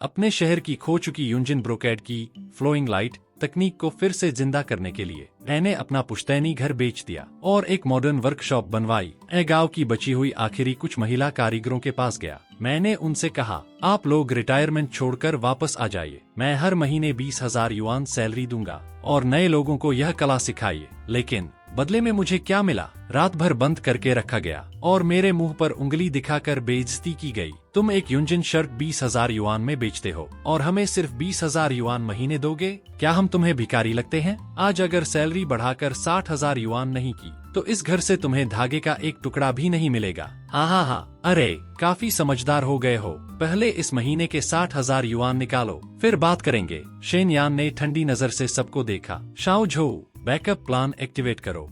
अपने शहर की खो चुकी यूजिन ब्रोकेड की फ्लोइंग लाइट तकनीक को फिर से जिंदा करने के लिए मैंने अपना पुश्तैनी घर बेच दिया और एक मॉडर्न वर्कशॉप बनवाई। गांव की बची हुई आखिरी कुछ महिला कारीगरों के पास गया। मैंने उनसे कहा, आप लोग रिटायरमेंट छोड़कर वापस आ जाइए। मैं हर महीने 20,000 युआन सैलरी दूंगा और नए लोगों को यह कला सिखाइए। लेकिन बदले में मुझे क्या मिला? रात भर बंद करके रखा गया और मेरे मुंह पर उंगली दिखाकर बेइज्जती की गई। तुम एक यूजिन शर्ट 20,000 युआन में बेचते हो और हमें सिर्फ 20,000 युआन महीने दोगे? क्या हम तुम्हें भिखारी लगते हैं? आज अगर सैलरी बढ़ाकर 60,000 युआन नहीं की तो इस घर से तुम्हें धागे का एक टुकड़ा भी नहीं मिलेगा। हाँ, अरे काफी समझदार हो गए हो। पहले इस महीने के 60,000 युआन निकालो, फिर बात करेंगे। शेन यान ने ठंडी नजर से सबको देखा। शाओ झो, बैकअप प्लान एक्टिवेट करो।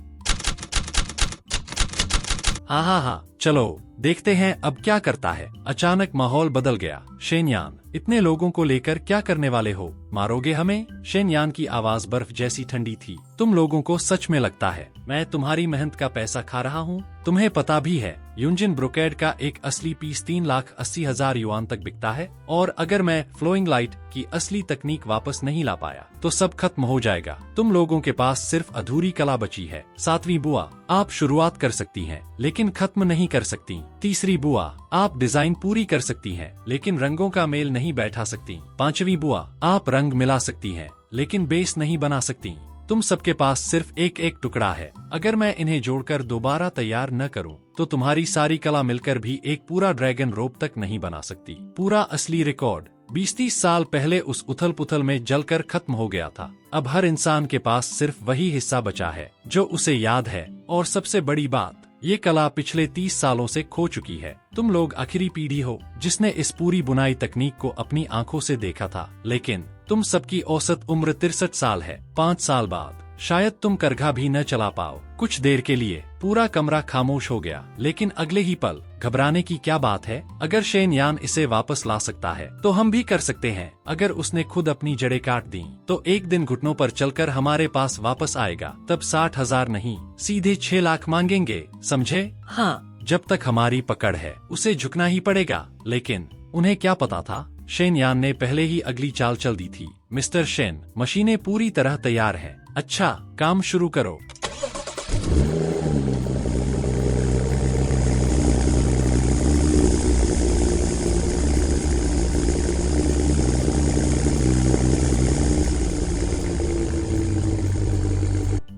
हाँ, चलो देखते हैं अब क्या करता है। अचानक माहौल बदल गया। शेनयान, इतने लोगों को लेकर क्या करने वाले हो? मारोगे हमें? शेनयान की आवाज बर्फ जैसी ठंडी थी। तुम लोगों को सच में लगता है मैं तुम्हारी मेहनत का पैसा खा रहा हूँ? तुम्हें पता भी है यूजिन ब्रोकेड का एक असली पीस 3,80,000 युआन तक बिकता है और अगर मैं फ्लोइंग लाइट की असली तकनीक वापस नहीं ला पाया तो सब खत्म हो जाएगा। तुम लोगों के पास सिर्फ अधूरी कला बची है। सातवीं बुआ, आप शुरुआत कर सकती हैं लेकिन खत्म नहीं कर सकती। तीसरी बुआ, आप डिजाइन पूरी कर सकती हैं लेकिन रंगों का मेल नहीं बैठा सकती। पांचवी बुआ, आप रंग मिला सकती हैं लेकिन बेस नहीं बना सकती। तुम सबके पास सिर्फ एक एक टुकड़ा है। अगर मैं इन्हें जोड़कर दोबारा तैयार न करूं, तो तुम्हारी सारी कला मिलकर भी एक पूरा ड्रैगन रोप तक नहीं बना सकती। पूरा असली रिकॉर्ड 20-30 साल पहले उस उथल पुथल में जलकर खत्म हो गया था। अब हर इंसान के पास सिर्फ वही हिस्सा बचा है जो उसे याद है। और सबसे बड़ी बात, ये कला पिछले 30 सालों से खो चुकी है। तुम लोग आखिरी पीढ़ी हो जिसने इस पूरी बुनाई तकनीक को अपनी आंखों से देखा था। लेकिन तुम सबकी औसत उम्र 63 साल है। 5 साल बाद शायद तुम करघा भी न चला पाओ। कुछ देर के लिए पूरा कमरा खामोश हो गया, लेकिन अगले ही पल घबराने की क्या बात है? अगर शेन यान इसे वापस ला सकता है तो हम भी कर सकते हैं। अगर उसने खुद अपनी जड़ें काट दी तो एक दिन घुटनों पर चलकर हमारे पास वापस आएगा। तब 60,000 नहीं, सीधे 6 लाख मांगेंगे, समझे? हाँ, जब तक हमारी पकड़ है उसे झुकना ही पड़ेगा। लेकिन उन्हें क्या पता था, शेन यान ने पहले ही अगली चाल चल दी थी। मिस्टर शेन, मशीनें पूरी तरह तैयार हैं। अच्छा, काम शुरू करो।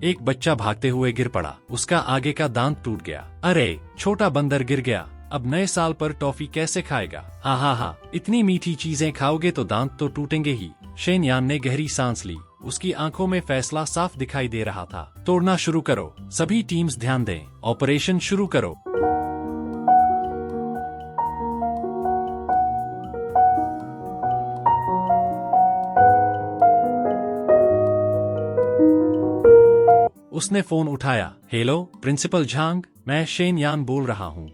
एक बच्चा भागते हुए गिर पड़ा। उसका आगे का दांत टूट गया। अरे, छोटा बंदर गिर गया। अब नए साल पर टॉफी कैसे खाएगा? हाँ, इतनी मीठी चीजें खाओगे तो दांत तो टूटेंगे ही। शेन यान ने गहरी सांस ली। उसकी आंखों में फैसला साफ दिखाई दे रहा था। तोड़ना शुरू करो। सभी टीम्स ध्यान दें। ऑपरेशन शुरू करो। उसने फोन उठाया। हेलो प्रिंसिपल झांग, मैं शेन यान बोल रहा हूँ।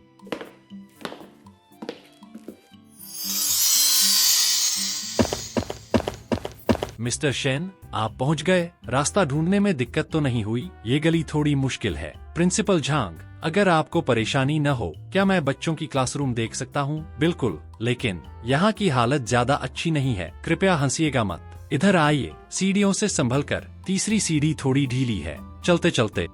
मिस्टर शेन, आप पहुंच गए? रास्ता ढूंढने में दिक्कत तो नहीं हुई? ये गली थोड़ी मुश्किल है। प्रिंसिपल झांग, अगर आपको परेशानी न हो, क्या मैं बच्चों की क्लासरूम देख सकता हूँ? बिल्कुल, लेकिन यहाँ की हालत ज्यादा अच्छी नहीं है। कृपया हंसिएगा मत। इधर आइए। सीढ़ियों से संभलकर। तीसरी सीढ़ी थोड़ी ढीली है। चलते चलते।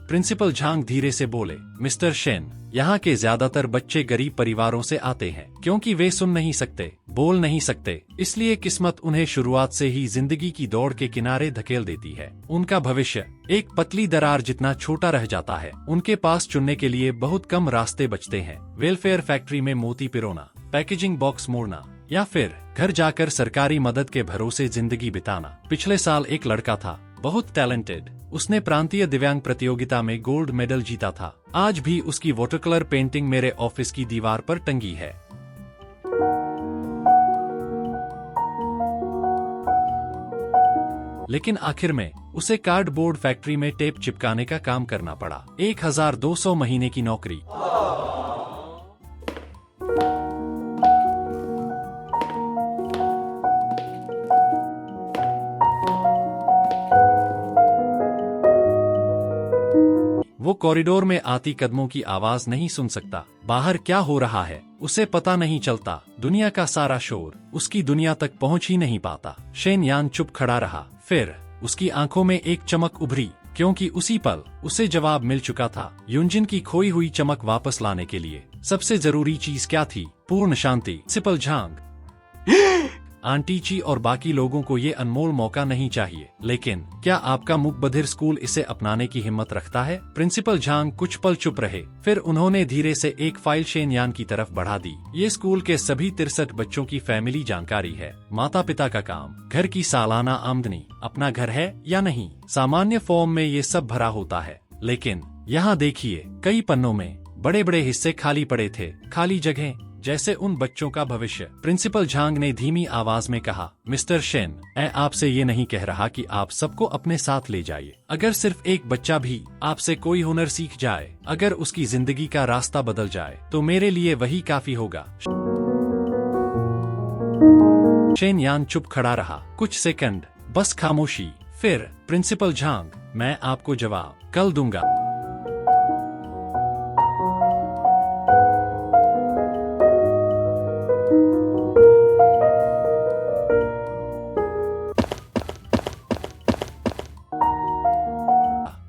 प्रिंसिपल झांग धीरे से बोले, मिस्टर शेन, यहाँ के ज्यादातर बच्चे गरीब परिवारों से आते हैं क्योंकि वे सुन नहीं सकते, बोल नहीं सकते, इसलिए किस्मत उन्हें शुरुआत से ही जिंदगी की दौड़ के किनारे धकेल देती है। उनका भविष्य एक पतली दरार जितना छोटा रह जाता है। उनके पास चुनने के लिए बहुत कम रास्ते बचते हैं। वेलफेयर फैक्ट्री में मोती पिरोना, पैकेजिंग बॉक्स मोड़ना या फिर घर जाकर सरकारी मदद के भरोसे जिंदगी बिताना। पिछले साल एक लड़का था, बहुत टैलेंटेड। उसने प्रांतीय दिव्यांग प्रतियोगिता में गोल्ड मेडल जीता था। आज भी उसकी वाटर कलर पेंटिंग मेरे ऑफिस की दीवार पर टंगी है। लेकिन आखिर में उसे कार्डबोर्ड फैक्ट्री में टेप चिपकाने का काम करना पड़ा। 1,200 महीने की नौकरी। वो कॉरिडोर में आती कदमों की आवाज नहीं सुन सकता। बाहर क्या हो रहा है उसे पता नहीं चलता। दुनिया का सारा शोर उसकी दुनिया तक पहुंच ही नहीं पाता। शेन यान चुप खड़ा रहा। फिर उसकी आंखों में एक चमक उभरी, क्योंकि उसी पल उसे जवाब मिल चुका था। युनजिन की खोई हुई चमक वापस लाने के लिए सबसे जरूरी चीज क्या थी? पूर्ण शांति। प्रिंसिपल झांग, आंटी ची और बाकी लोगों को ये अनमोल मौका नहीं चाहिए, लेकिन क्या आपका मुकबधिर स्कूल इसे अपनाने की हिम्मत रखता है? प्रिंसिपल झांग कुछ पल चुप रहे, फिर उन्होंने धीरे से एक फाइल शेन यान की तरफ बढ़ा दी। ये स्कूल के सभी 63 बच्चों की फैमिली जानकारी है। माता पिता का काम, घर की सालाना आमदनी, अपना घर है या नहीं। सामान्य फॉर्म में ये सब भरा होता है, लेकिन यहाँ देखिए, कई पन्नों में बड़े बड़े हिस्से खाली पड़े थे। खाली जगह जैसे उन बच्चों का भविष्य। प्रिंसिपल झांग ने धीमी आवाज में कहा, मिस्टर शेन, मैं आपसे ये नहीं कह रहा कि आप सबको अपने साथ ले जाइए। अगर सिर्फ एक बच्चा भी आपसे कोई हुनर सीख जाए, अगर उसकी जिंदगी का रास्ता बदल जाए, तो मेरे लिए वही काफी होगा। शेन यान चुप खड़ा रहा कुछ सेकंड, बस खामोशी। फिर प्रिंसिपल झांग, मैं आपको जवाब कल दूंगा।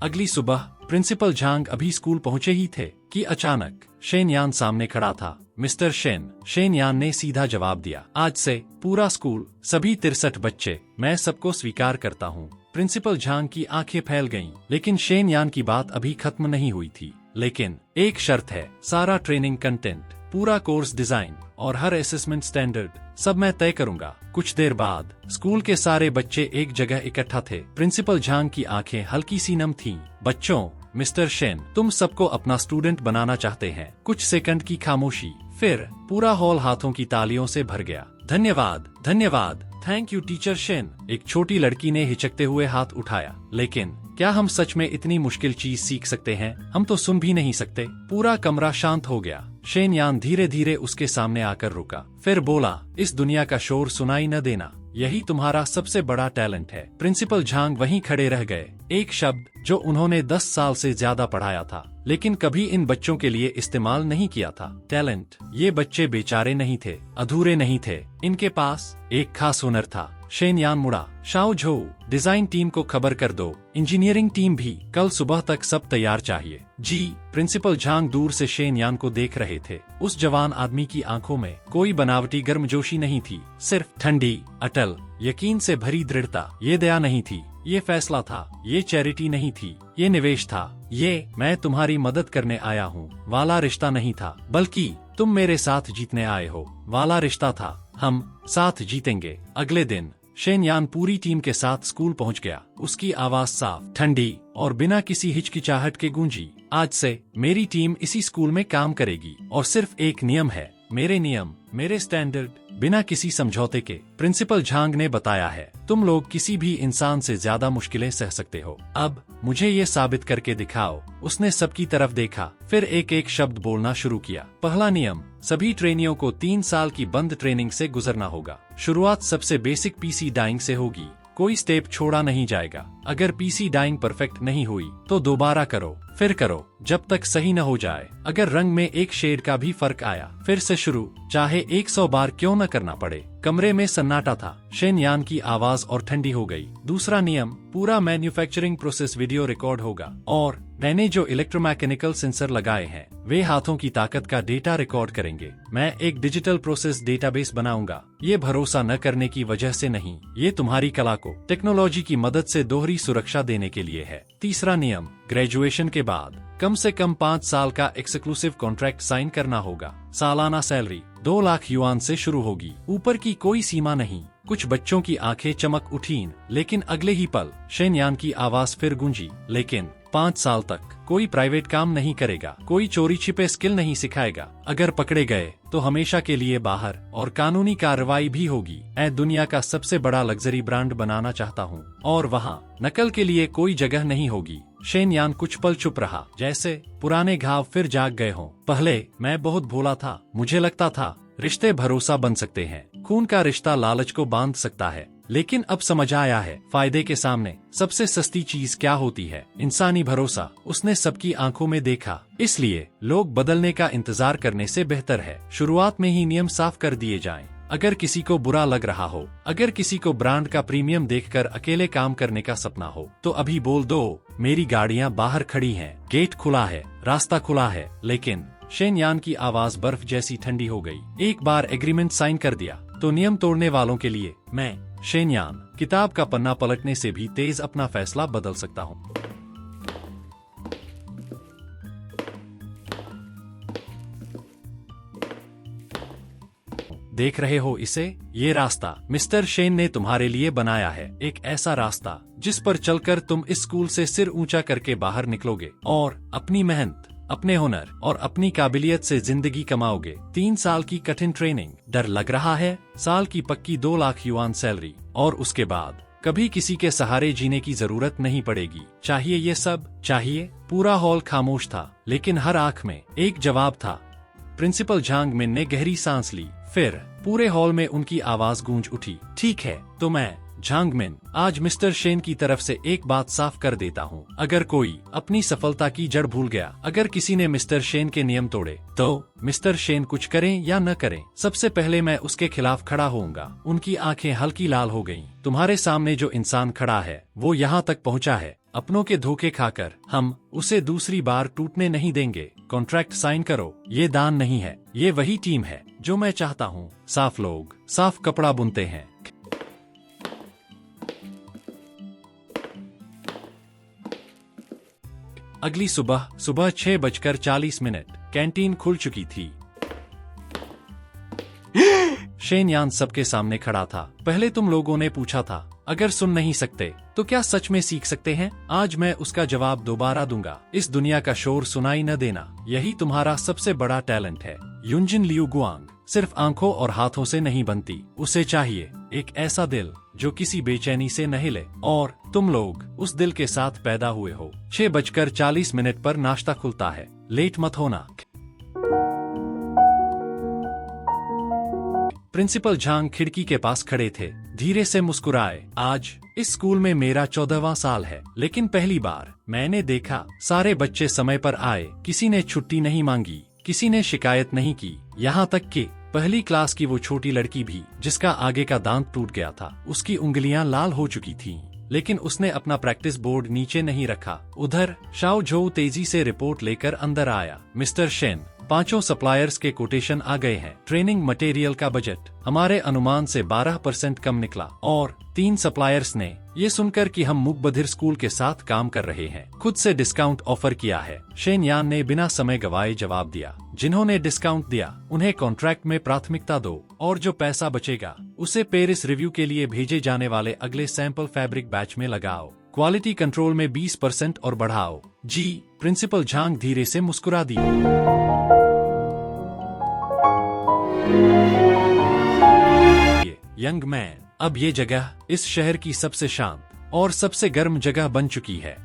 अगली सुबह प्रिंसिपल झांग अभी स्कूल पहुंचे ही थे कि अचानक शेन यान सामने खड़ा था। Mister Shane. शेन यान ने सीधा जवाब दिया, आज से पूरा स्कूल, सभी 63 बच्चे, मैं सबको स्वीकार करता हूँ। प्रिंसिपल झांग की आंखें फैल गईं, लेकिन शेन यान की बात अभी खत्म नहीं हुई थी। लेकिन एक शर्त है, सारा ट्रेनिंग कंटेंट, पूरा कोर्स डिजाइन और हर असेसमेंट स्टैंडर्ड सब मैं तय करूंगा। कुछ देर बाद स्कूल के सारे बच्चे एक जगह इकट्ठा थे। प्रिंसिपल झांग की आंखें हल्की सी नम थीं। बच्चों, मिस्टर शेन तुम सबको अपना स्टूडेंट बनाना चाहते हैं। कुछ सेकंड की खामोशी, फिर पूरा हॉल हाथों की तालियों से भर गया। धन्यवाद, धन्यवाद, थैंक यू टीचर शेन। एक छोटी लड़की ने हिचकते हुए हाथ उठाया। लेकिन क्या हम सच में इतनी मुश्किल चीज सीख सकते हैं? हम तो सुन भी नहीं सकते। पूरा कमरा शांत हो गया। शेन यान धीरे धीरे उसके सामने आकर रुका, फिर बोला, इस दुनिया का शोर सुनाई न देना, यही तुम्हारा सबसे बड़ा टैलेंट है। प्रिंसिपल झांग वहीं खड़े रह गए। एक शब्द जो उन्होंने 10 साल से ज्यादा पढ़ाया था, लेकिन कभी इन बच्चों के लिए इस्तेमाल नहीं किया था। टैलेंट। ये बच्चे बेचारे नहीं थे, अधूरे नहीं थे, इनके पास एक खास हुनर था। शेन यान मुड़ा। शाओ झो, डिजाइन टीम को खबर कर दो, इंजीनियरिंग टीम भी, कल सुबह तक सब तैयार चाहिए। जी। प्रिंसिपल झांग दूर से शेन यान को देख रहे थे। उस जवान आदमी की आंखों में कोई बनावटी गर्मजोशी नहीं थी, सिर्फ ठंडी, अटल, यकीन से भरी दृढ़ता। ये दया नहीं थी, ये फैसला था। ये चैरिटी नहीं थी, ये निवेश था। ये मैं तुम्हारी मदद करने आया हूँ वाला रिश्ता नहीं था, बल्कि तुम मेरे साथ जीतने आए हो वाला रिश्ता था। हम साथ जीतेंगे। अगले दिन शेन यान पूरी टीम के साथ स्कूल पहुंच गया। उसकी आवाज साफ, ठंडी और बिना किसी हिचकिचाहट के गूंजी। आज से मेरी टीम इसी स्कूल में काम करेगी और सिर्फ एक नियम है, मेरे नियम, मेरे स्टैंडर्ड, बिना किसी समझौते के। प्रिंसिपल झांग ने बताया है, तुम लोग किसी भी इंसान से ज्यादा मुश्किलें सह सकते हो। अब मुझे ये साबित करके दिखाओ। उसने सबकी तरफ देखा, फिर एक एक शब्द बोलना शुरू किया। पहला नियम, सभी ट्रेनियों को 3 साल की बंद ट्रेनिंग से गुजरना होगा। शुरुआत सबसे बेसिक पीसी डाइंग से होगी, कोई स्टेप छोड़ा नहीं जाएगा। अगर पीसी डाइंग परफेक्ट नहीं हुई तो दोबारा करो, फिर करो, जब तक सही न हो जाए। अगर रंग में एक शेड का भी फर्क आया, फिर से शुरू, चाहे 100 बार क्यों न करना पड़े। कमरे में सन्नाटा था। शेन यान की आवाज और ठंडी हो गई। दूसरा नियम, पूरा मैन्युफैक्चरिंग प्रोसेस वीडियो रिकॉर्ड होगा और मैंने जो इलेक्ट्रोमैकेनिकल सेंसर लगाए हैं, वे हाथों की ताकत का डेटा रिकॉर्ड करेंगे। मैं एक डिजिटल प्रोसेस डेटाबेस बनाऊंगा। ये भरोसा न करने की वजह से नहीं, ये तुम्हारी कला को टेक्नोलॉजी की मदद से दोहरी सुरक्षा देने के लिए है। तीसरा नियम, ग्रेजुएशन के बाद कम से कम 5 साल का एक्सक्लूसिव कॉन्ट्रैक्ट साइन करना होगा। सालाना सैलरी 2 लाख युआन से शुरू होगी, ऊपर की कोई सीमा नहीं। कुछ बच्चों की आंखें चमक उठीं, लेकिन अगले ही पल शेन यान की आवाज फिर गूंजी, लेकिन 5 साल तक कोई प्राइवेट काम नहीं करेगा, कोई चोरी छिपे स्किल नहीं सिखाएगा। अगर पकड़े गए तो हमेशा के लिए बाहर, और कानूनी कार्रवाई भी होगी। मैं दुनिया का सबसे बड़ा लग्जरी ब्रांड बनाना चाहता हूँ और वहाँ नकल के लिए कोई जगह नहीं होगी। शेन यान कुछ पल चुप रहा, जैसे पुराने घाव फिर जाग गए हों। पहले मैं बहुत भोला था, मुझे लगता था रिश्ते भरोसा बन सकते हैं, खून का रिश्ता लालच को बांध सकता है, लेकिन अब समझ आया है, फायदे के सामने सबसे सस्ती चीज क्या होती है? इंसानी भरोसा। उसने सबकी आंखों में देखा। इसलिए लोग बदलने का इंतजार करने से बेहतर है शुरुआत में ही नियम साफ कर दिए जाएं। अगर किसी को बुरा लग रहा हो, अगर किसी को ब्रांड का प्रीमियम देखकर अकेले काम करने का सपना हो, तो अभी बोल दो, मेरी गाड़ियां बाहर खड़ी हैं, गेट खुला है, रास्ता खुला है। लेकिन शेनयान की आवाज बर्फ जैसी ठंडी हो गई। एक बार एग्रीमेंट साइन कर दिया तो नियम तोड़ने वालों के लिए मैं शेनयान किताब का पन्ना पलटने से भी तेज अपना फैसला बदल सकता हूँ। देख रहे हो इसे? ये रास्ता मिस्टर शेन ने तुम्हारे लिए बनाया है। एक ऐसा रास्ता जिस पर चलकर तुम इस स्कूल से सिर ऊंचा करके बाहर निकलोगे और अपनी मेहनत, अपने हुनर और अपनी काबिलियत से जिंदगी कमाओगे। 3 साल की कठिन ट्रेनिंग, डर लग रहा है? साल की पक्की 2 लाख युआन सैलरी, और उसके बाद कभी किसी के सहारे जीने की जरूरत नहीं पड़ेगी। चाहिए ये सब? चाहिए। पूरा हॉल खामोश था, लेकिन हर आंख में एक जवाब था। प्रिंसिपल झांग मिन ने गहरी सांस ली, फिर पूरे हॉल में उनकी आवाज गूंज उठी। ठीक है, तो मैं झांग मिन आज मिस्टर शेन की तरफ से एक बात साफ कर देता हूँ। अगर कोई अपनी सफलता की जड़ भूल गया, अगर किसी ने मिस्टर शेन के नियम तोड़े, तो मिस्टर शेन कुछ करें या न करें, सबसे पहले मैं उसके खिलाफ खड़ा होऊंगा। उनकी आंखें हल्की लाल हो गईं। तुम्हारे सामने जो इंसान खड़ा है वो यहाँ तक पहुँचा है अपनों के धोखे खाकर। हम उसे दूसरी बार टूटने नहीं देंगे। कॉन्ट्रैक्ट साइन करो। ये दान नहीं है, ये वही टीम है जो मैं चाहता हूँ। साफ लोग साफ कपड़ा बुनते हैं। अगली सुबह 6:40 कैंटीन खुल चुकी थी। शेनयान सबके सामने खड़ा था। पहले तुम लोगों ने पूछा था, अगर सुन नहीं सकते तो क्या सच में सीख सकते हैं? आज मैं उसका जवाब दोबारा दूंगा। इस दुनिया का शोर सुनाई न देना, यही तुम्हारा सबसे बड़ा टैलेंट है। युनजिन लियू गुआंग सिर्फ आंखों और हाथों से नहीं बनती, उसे चाहिए एक ऐसा दिल जो किसी बेचैनी से न हिले, और तुम लोग उस दिल के साथ पैदा हुए हो। 6:40 पर नाश्ता खुलता है, लेट मत होना। प्रिंसिपल झांग खिड़की के पास खड़े थे, धीरे से मुस्कुराए। आज इस स्कूल में मेरा 14वां साल है, लेकिन पहली बार मैंने देखा सारे बच्चे समय पर आए। किसी ने छुट्टी नहीं मांगी, किसी ने शिकायत नहीं की, यहाँ तक कि पहली क्लास की वो छोटी लड़की भी जिसका आगे का दांत टूट गया था, उसकी उंगलियां लाल हो चुकी थीं, लेकिन उसने अपना प्रैक्टिस बोर्ड नीचे नहीं रखा। उधर शाओ झोउ तेजी से रिपोर्ट लेकर अंदर आया। मिस्टर शेन, 5 सप्लायर्स के कोटेशन आ गए हैं। ट्रेनिंग मटेरियल का बजट हमारे अनुमान से 12% कम निकला, और 3 सप्लायर्स ने ये सुनकर कि हम मुकबधिर स्कूल के साथ काम कर रहे हैं, खुद से डिस्काउंट ऑफर किया है। शेनयान ने बिना समय गवाए जवाब दिया, जिन्होंने डिस्काउंट दिया उन्हें कॉन्ट्रैक्ट में प्राथमिकता दो, और जो पैसा बचेगा उसे पेरिस रिव्यू के लिए भेजे जाने वाले अगले सैंपल फैब्रिक बैच में लगाओ। क्वालिटी कंट्रोल में 20% और बढ़ाओ। जी। प्रिंसिपल झांग धीरे से मुस्कुरा दी। यंग मैन, अब ये जगह इस शहर की सबसे शांत और सबसे गर्म जगह बन चुकी है।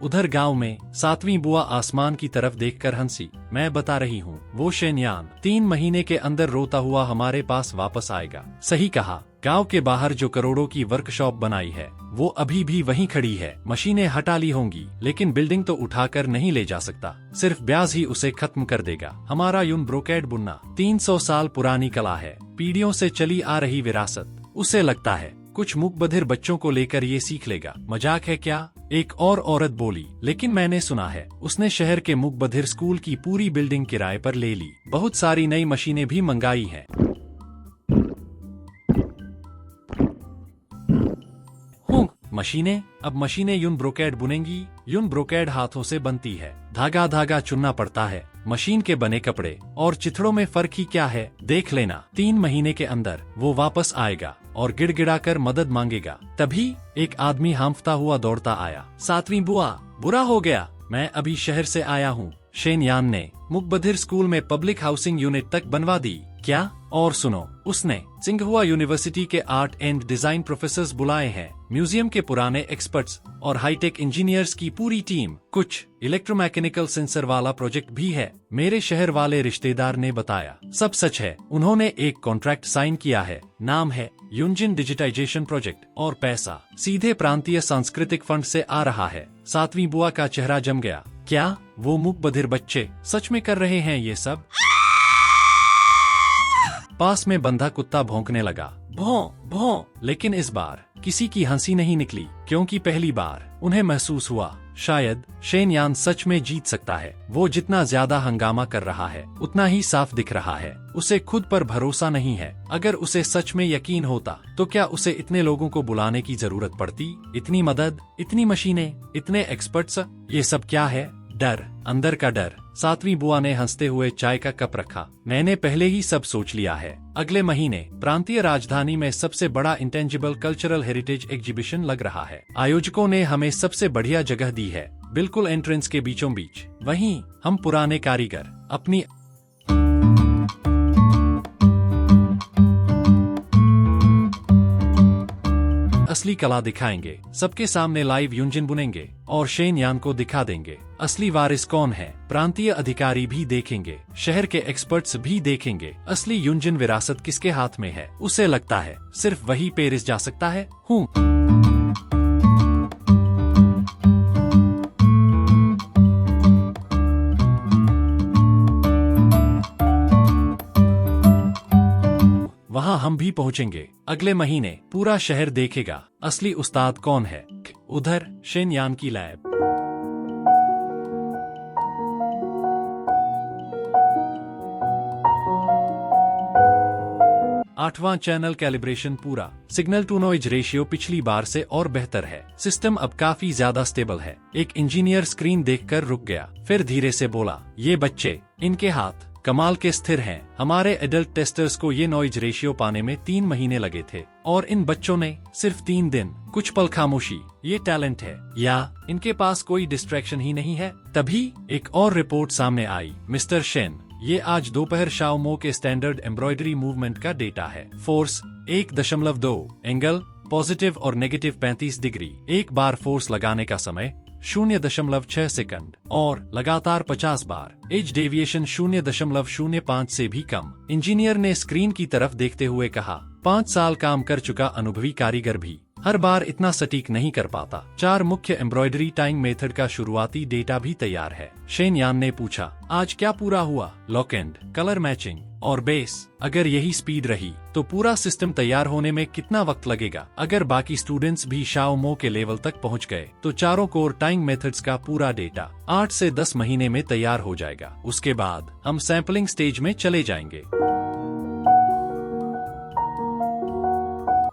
उधर गांव में 7वीं बुआ आसमान की तरफ देखकर हंसी। मैं बता रही हूँ, वो शेनयान 3 महीने के अंदर रोता हुआ हमारे पास वापस आएगा। सही कहा। गांव के बाहर जो करोड़ों की वर्कशॉप बनाई है वो अभी भी वहीं खड़ी है। मशीनें हटा ली होंगी, लेकिन बिल्डिंग तो उठाकर नहीं ले जा सकता। सिर्फ ब्याज ही उसे खत्म कर देगा। हमारा यून ब्रोकेड बुनना 300 साल पुरानी कला है, पीढ़ियों से चली आ रही विरासत। उसे लगता है कुछ मुकबधिर बच्चों को लेकर ये सीख लेगा। मजाक है क्या? एक और औरत बोली। लेकिन मैंने सुना है उसने शहर के मुकबधिर स्कूल की पूरी बिल्डिंग किराए पर ले ली। बहुत सारी नई मशीनें भी मंगाई हैं। मशीनें? अब मशीनें यून ब्रोकेड बुनेंगी? यून ब्रोकेड हाथों से बनती है, धागा धागा चुनना पड़ता है। मशीन के बने कपड़े और चिथड़ों में फर्क ही क्या है? देख लेना, 3 महीने के अंदर वो वापस आएगा और गिड़गिड़ाकर मदद मांगेगा। तभी एक आदमी हांफता हुआ दौड़ता आया। 7वीं बुआ, बुरा हो गया, मैं अभी शहर से आया हूँ। शेनयान ने मुकबधिर स्कूल में पब्लिक हाउसिंग यूनिट तक बनवा दी। क्या? और सुनो, उसने सिंघुआ यूनिवर्सिटी के आर्ट एंड डिजाइन प्रोफेसर्स बुलाए हैं, म्यूजियम के पुराने एक्सपर्ट्स और हाईटेक इंजीनियर्स की पूरी टीम। कुछ इलेक्ट्रोमैकेनिकल सेंसर वाला प्रोजेक्ट भी है, मेरे शहर वाले रिश्तेदार ने बताया। सब सच है। उन्होंने एक कॉन्ट्रैक्ट साइन किया है, नाम है युनजिन डिजिटाइजेशन प्रोजेक्ट, और पैसा सीधे प्रांतीय सांस्कृतिक फंड से आ रहा है। सातवीं बुआ का चेहरा जम गया। क्या वो मूक बधिर बच्चे सच में कर रहे हैं ये सब? पास में बंधा कुत्ता भौंकने लगा, भौं भौं। लेकिन इस बार किसी की हंसी नहीं निकली, क्योंकि पहली बार उन्हें महसूस हुआ शायद शेनयान सच में जीत सकता है। वो जितना ज्यादा हंगामा कर रहा है उतना ही साफ दिख रहा है उसे खुद पर भरोसा नहीं है। अगर उसे सच में यकीन होता तो क्या उसे इतने लोगों को बुलाने की जरूरत पड़ती? इतनी मदद, इतनी मशीनें, इतने एक्सपर्ट्स, ये सब क्या है? डर, अंदर का डर। सातवीं बुआ ने हंसते हुए चाय का कप रखा। मैंने पहले ही सब सोच लिया है। अगले महीने प्रांतीय राजधानी में सबसे बड़ा इंटेंजिबल कल्चरल हेरिटेज एग्जीबिशन लग रहा है। आयोजकों ने हमें सबसे बढ़िया जगह दी है, बिल्कुल एंट्रेंस के बीचों बीच। वहीं हम पुराने कारीगर अपनी असली कला दिखाएंगे। सबके सामने लाइव युनजिन बुनेंगे और शेनयान को दिखा देंगे असली वारिस कौन है। प्रांतीय अधिकारी भी देखेंगे, शहर के एक्सपर्ट्स भी देखेंगे असली युनजिन विरासत किसके हाथ में है। उसे लगता है सिर्फ वही पेरिस जा सकता है। वहाँ हम भी पहुँचेंगे। अगले महीने पूरा शहर देखेगा असली उस्ताद कौन है। उधर शेनयान की लैब। 8वां चैनल कैलिब्रेशन पूरा। सिग्नल टू नॉइज रेशियो पिछली बार से और बेहतर है। सिस्टम अब काफी ज्यादा स्टेबल है। एक इंजीनियर स्क्रीन देखकर रुक गया, फिर धीरे से बोला, ये बच्चे, इनके हाथ कमाल के स्थिर हैं। हमारे एडल्ट टेस्टर्स को ये नॉइज रेशियो पाने में 3 महीने लगे थे और इन बच्चों ने सिर्फ 3 दिन। कुछ पल खामोशी। ये टैलेंट है या इनके पास कोई डिस्ट्रैक्शन ही नहीं है? तभी एक और रिपोर्ट सामने आई। मिस्टर शेन, ये आज दोपहर शाओमो के स्टैंडर्ड एम्ब्रॉयडरी मूवमेंट का डेटा है। फोर्स 1.2, एंगल पॉजिटिव और नेगेटिव 35 डिग्री। एक बार फोर्स लगाने का समय 0.6 सेकंड और लगातार 50 बार। एज डेविएशन 0.05 से भी कम। इंजीनियर ने स्क्रीन की तरफ देखते हुए कहा, 5 साल काम कर चुका अनुभवी कारीगर भी हर बार इतना सटीक नहीं कर पाता। 4 मुख्य एम्ब्रॉयडरी टाइंग मेथड का शुरुआती डेटा भी तैयार है। शेनयान ने पूछा, आज क्या पूरा हुआ? लॉक एंड, कलर मैचिंग और बेस। अगर यही स्पीड रही तो पूरा सिस्टम तैयार होने में कितना वक्त लगेगा? अगर बाकी स्टूडेंट्स भी शाओमो के लेवल तक पहुंच गए तो चारों कोर टाइंग मेथड्स का पूरा डेटा 8 से 10 महीने में तैयार हो जाएगा। उसके बाद हम सैंपलिंग स्टेज में चले जाएंगे।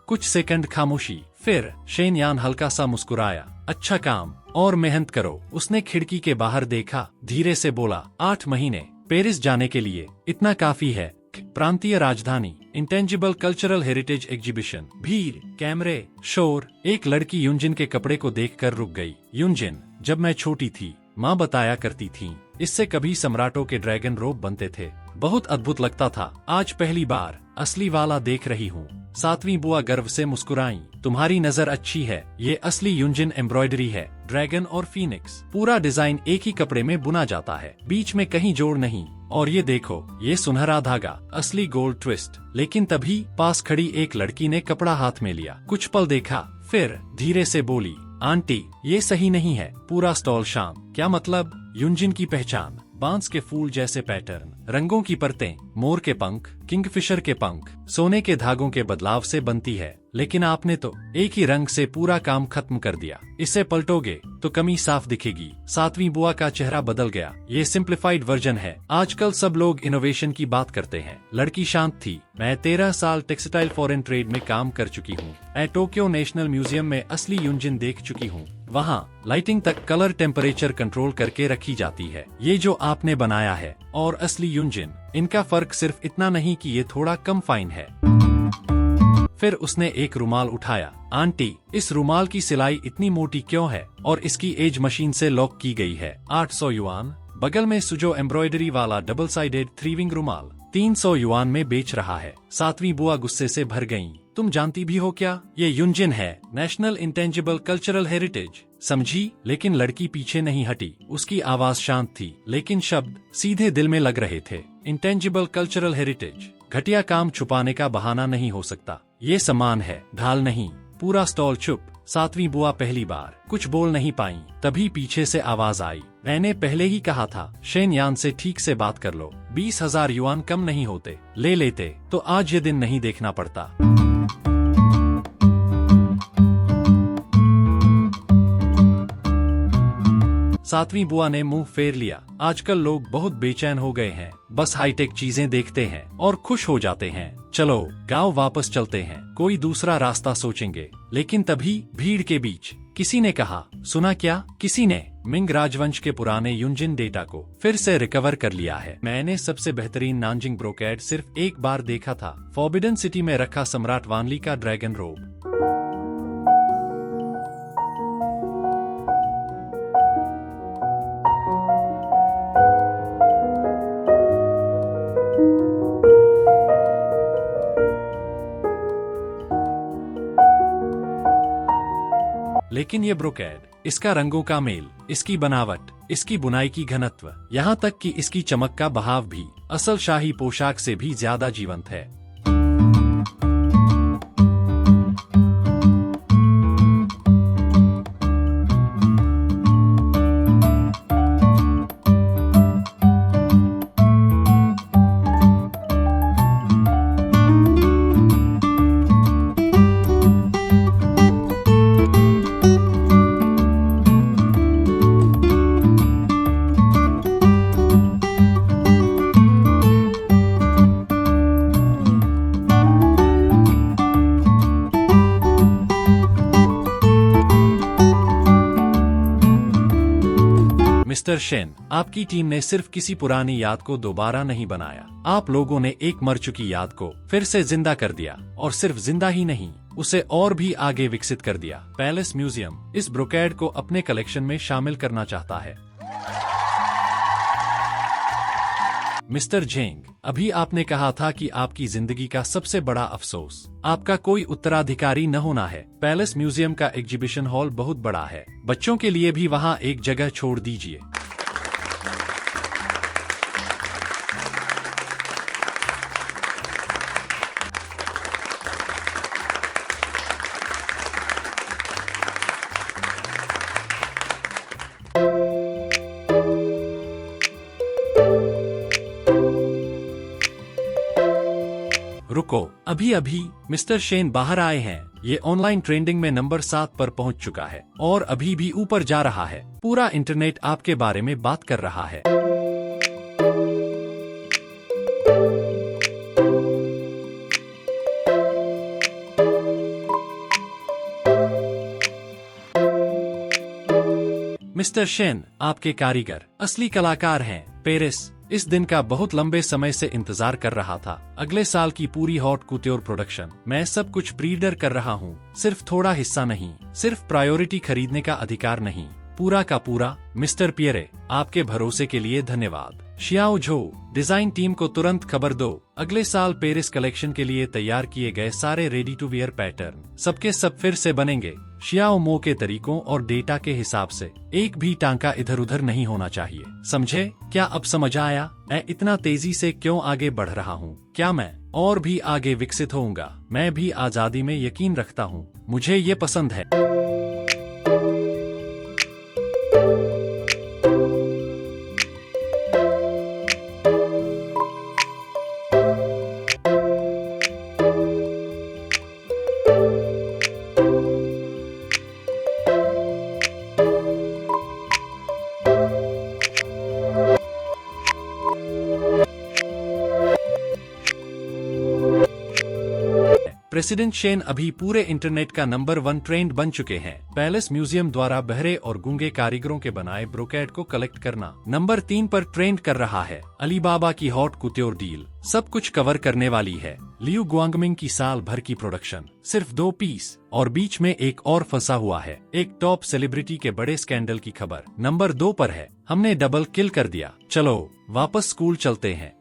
कुछ सेकंड खामोशी, फिर शेनयान हल्का सा मुस्कुराया। अच्छा काम, और मेहनत करो। उसने खिड़की के बाहर देखा, धीरे से बोला, 8 महीने पेरिस जाने के लिए इतना काफी है। प्रांतीय राजधानी, इंटेंजिबल कल्चरल हेरिटेज एग्जीबिशन, भीड़, कैमरे, शोर। एक लड़की युनजिन के कपड़े को देखकर रुक गई। युनजिन, जब मैं छोटी थी माँ बताया करती थी, इससे कभी सम्राटों के ड्रैगन रोब बनते थे। बहुत अद्भुत लगता था। आज पहली बार असली वाला देख रही हूँ। 7वीं बुआ गर्व से मुस्कुराई। तुम्हारी नजर अच्छी है। ये असली युनजिन एम्ब्रॉयडरी है। ड्रैगन और फीनिक्स, पूरा डिजाइन एक ही कपड़े में बुना जाता है, बीच में कहीं जोड़ नहीं। और ये देखो, ये सुनहरा धागा, असली गोल्ड ट्विस्ट। लेकिन तभी पास खड़ी एक लड़की ने कपड़ा हाथ में लिया, कुछ पल देखा, फिर धीरे से बोली, आंटी, ये सही नहीं है। पूरा स्टॉल शांत। क्या मतलब? युनजिन की पहचान, बांस के फूल जैसे पैटर्न, रंगों की परतें, मोर के पंख, किंगफिशर के पंख, सोने के धागों के बदलाव से बनती है। लेकिन आपने तो एक ही रंग से पूरा काम खत्म कर दिया। इसे पलटोगे तो कमी साफ दिखेगी। 7वीं बुआ का चेहरा बदल गया। ये सिंप्लीफाइड वर्जन है। आजकल सब लोग इनोवेशन की बात करते हैं। लड़की शांत थी। मैं 13 साल टेक्सटाइल फॉरेन ट्रेड में काम कर चुकी हूँ। मैं टोक्यो नेशनल म्यूजियम में असली युनजिन देख चुकी हूँ। वहाँ लाइटिंग तक कलर टेम्परेचर कंट्रोल करके रखी जाती है। ये जो आपने बनाया है और असली युनजिन, इनका फर्क सिर्फ इतना नहीं कि ये थोड़ा कम फाइन है। फिर उसने एक रुमाल उठाया। आंटी, इस रुमाल की सिलाई इतनी मोटी क्यों है और इसकी एज मशीन से लॉक की गई है? 800 युआन। बगल में सुजो एम्ब्रॉयडरी वाला डबल साइडेड थ्रीविंग रुमाल 300 युआन में बेच रहा है। सातवीं बुआ गुस्से से भर गईं। तुम जानती भी हो क्या, ये युनजिन है, नेशनल इंटेंजिबल कल्चरल हेरिटेज, समझी? लेकिन लड़की पीछे नहीं हटी। उसकी आवाज शांत थी, लेकिन शब्द सीधे दिल में लग रहे थे। इंटेंजिबल कल्चरल हेरिटेज, घटिया काम छुपाने का बहाना नहीं हो सकता। ये सम्मान है, ढाल नहीं। पूरा स्टॉल चुप। सातवीं बुआ पहली बार कुछ बोल नहीं पाई। तभी पीछे से आवाज आई, मैंने पहले ही कहा था, शेन यान से ठीक से बात कर लो। 20,000 युआन कम नहीं होते, ले लेते तो आज ये दिन नहीं देखना पड़ता। सातवीं बुआ ने मुंह फेर लिया। आजकल लोग बहुत बेचैन हो गए हैं, बस हाईटेक चीजें देखते हैं और खुश हो जाते हैं। चलो गांव वापस चलते हैं, कोई दूसरा रास्ता सोचेंगे। लेकिन तभी भीड़ के बीच किसी ने कहा, सुना क्या? किसी ने मिंग राजवंश के पुराने युनजिन डेटा को फिर से रिकवर कर लिया है। मैंने सबसे बेहतरीन नानजिंग ब्रोकेड सिर्फ एक बार देखा था, फॉरबिडन सिटी में रखा सम्राट वानली का ड्रैगन रोब। लेकिन ये ब्रोकेड, इसका रंगों का मेल, इसकी बनावट, इसकी बुनाई की घनत्व, यहाँ तक कि इसकी चमक का बहाव भी असल शाही पोशाक से भी ज्यादा जीवंत है। मिस्टर शेन, आपकी टीम ने सिर्फ किसी पुरानी याद को दोबारा नहीं बनाया, आप लोगों ने एक मर चुकी याद को फिर से जिंदा कर दिया। और सिर्फ जिंदा ही नहीं, उसे और भी आगे विकसित कर दिया। पैलेस म्यूजियम इस ब्रोकेड को अपने कलेक्शन में शामिल करना चाहता है। मिस्टर झेंग, अभी आपने कहा था कि आपकी जिंदगी का सबसे बड़ा अफसोस आपका कोई उत्तराधिकारी न होना है। पैलेस म्यूजियम का एग्जीबिशन हॉल बहुत बड़ा है, बच्चों के लिए भी वहाँ एक जगह छोड़ दीजिए। रुको, अभी अभी मिस्टर शेन बाहर आए हैं। ये ऑनलाइन ट्रेंडिंग में नंबर 7 पर पहुंच चुका है और अभी भी ऊपर जा रहा है। पूरा इंटरनेट आपके बारे में बात कर रहा है। मिस्टर शेन, आपके कारीगर असली कलाकार हैं। पेरिस इस दिन का बहुत लंबे समय से इंतजार कर रहा था। अगले साल की पूरी हॉट कुट्योर प्रोडक्शन, मैं सब कुछ प्रीडर कर रहा हूँ, सिर्फ थोड़ा हिस्सा नहीं, सिर्फ प्रायोरिटी खरीदने का अधिकार नहीं, पूरा का पूरा। मिस्टर पियरे, आपके भरोसे के लिए धन्यवाद। शियाओ झो, डिजाइन टीम को तुरंत खबर दो, अगले साल पेरिस कलेक्शन के लिए तैयार किए गए सारे रेडी टू वियर पैटर्न सबके सब फिर से बनेंगे, शियाओ मो के तरीकों और डेटा के हिसाब से। एक भी टांका इधर उधर नहीं होना चाहिए, समझे? क्या अब समझ आया मैं इतना तेजी से क्यों आगे बढ़ रहा हूँ? क्या मैं और भी आगे विकसित होऊंगा? मैं भी आजादी में यकीन रखता हूँ, मुझे ये पसंद है। प्रेसिडेंट शेन अभी पूरे इंटरनेट का नंबर 1 ट्रेंड बन चुके हैं। पैलेस म्यूजियम द्वारा बहरे और गूंगे कारीगरों के बनाए ब्रोकेड को कलेक्ट करना नंबर 3 पर ट्रेंड कर रहा है। अलीबाबा की हॉट कुट्योर डील सब कुछ कवर करने वाली है। लियू गुआंगमिंग की साल भर की प्रोडक्शन सिर्फ 2 पीस, और बीच में एक और फंसा हुआ है। एक टॉप सेलिब्रिटी के बड़े स्कैंडल की खबर नंबर 2 पर है। हमने डबल किल कर दिया। चलो वापस स्कूल चलते हैं।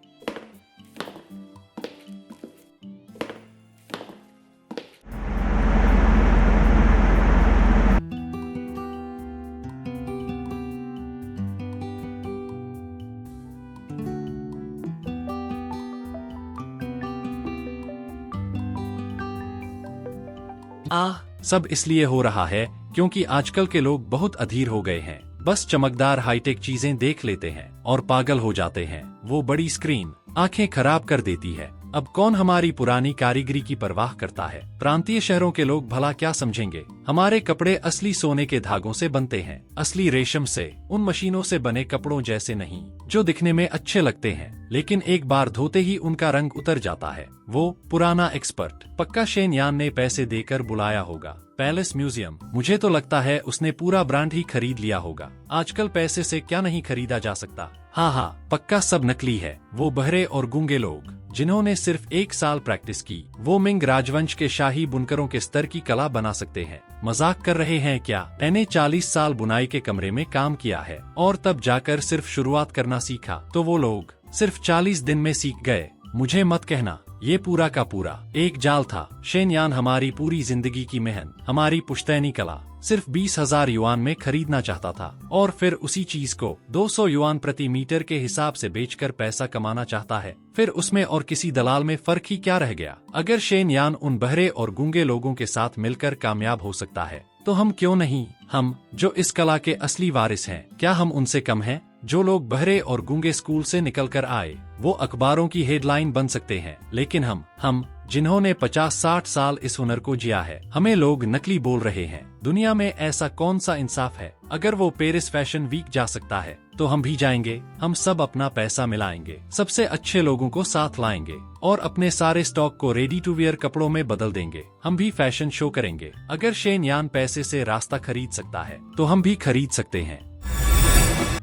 सब इसलिए हो रहा है क्योंकि आजकल के लोग बहुत अधीर हो गए हैं। बस चमकदार हाईटेक चीजें देख लेते हैं और पागल हो जाते हैं। वो बड़ी स्क्रीन आंखें खराब कर देती है। अब कौन हमारी पुरानी कारीगरी की परवाह करता है? प्रांतीय शहरों के लोग भला क्या समझेंगे? हमारे कपड़े असली सोने के धागों से बनते हैं, असली रेशम से, उन मशीनों से बने कपड़ों जैसे नहीं जो दिखने में अच्छे लगते हैं लेकिन एक बार धोते ही उनका रंग उतर जाता है। वो पुराना एक्सपर्ट पक्का शेन यान ने पैसे देकर बुलाया होगा। पैलेस म्यूजियम, मुझे तो लगता है उसने पूरा ब्रांड ही खरीद लिया होगा। आजकल पैसे से क्या नहीं खरीदा जा सकता। हाँ, पक्का सब नकली है। वो बहरे और गूंगे लोग जिन्होंने सिर्फ 1 साल प्रैक्टिस की, वो मिंग राजवंश के शाही बुनकरों के स्तर की कला बना सकते हैं। मजाक कर रहे हैं क्या? मैंने 40 साल बुनाई के कमरे में काम किया है और तब जाकर सिर्फ शुरुआत करना सीखा, तो वो लोग सिर्फ 40 दिन में सीख गए। मुझे मत कहना ये पूरा का पूरा एक जाल था। शेन यान हमारी पूरी जिंदगी की मेहनत, हमारी पुश्तैनी कला सिर्फ 20,000 युआन में खरीदना चाहता था और फिर उसी चीज को 200 युआन प्रति मीटर के हिसाब से बेचकर पैसा कमाना चाहता है। फिर उसमें और किसी दलाल में फर्क ही क्या रह गया? अगर शेन यान उन बहरे और गूंगे लोगों के साथ मिलकर कामयाब हो सकता है तो हम क्यों नहीं? हम जो इस कला के असली वारिस हैं, क्या हम उनसे कम हैं? जो लोग बहरे और गूंगे स्कूल से निकलकर आए वो अखबारों की हेडलाइन बन सकते हैं, लेकिन हम जिन्होंने 50-60 साल इस हुनर को जिया है, हमें लोग नकली बोल रहे हैं। दुनिया में ऐसा कौन सा इंसाफ है? अगर वो पेरिस फैशन वीक जा सकता है तो हम भी जाएंगे। हम सब अपना पैसा मिलाएंगे, सबसे अच्छे लोगों को साथ लाएंगे और अपने सारे स्टॉक को रेडी टू वियर कपड़ों में बदल देंगे। हम भी फैशन शो करेंगे। अगर शेन यान पैसे से रास्ता खरीद सकता है तो हम भी खरीद सकते हैं।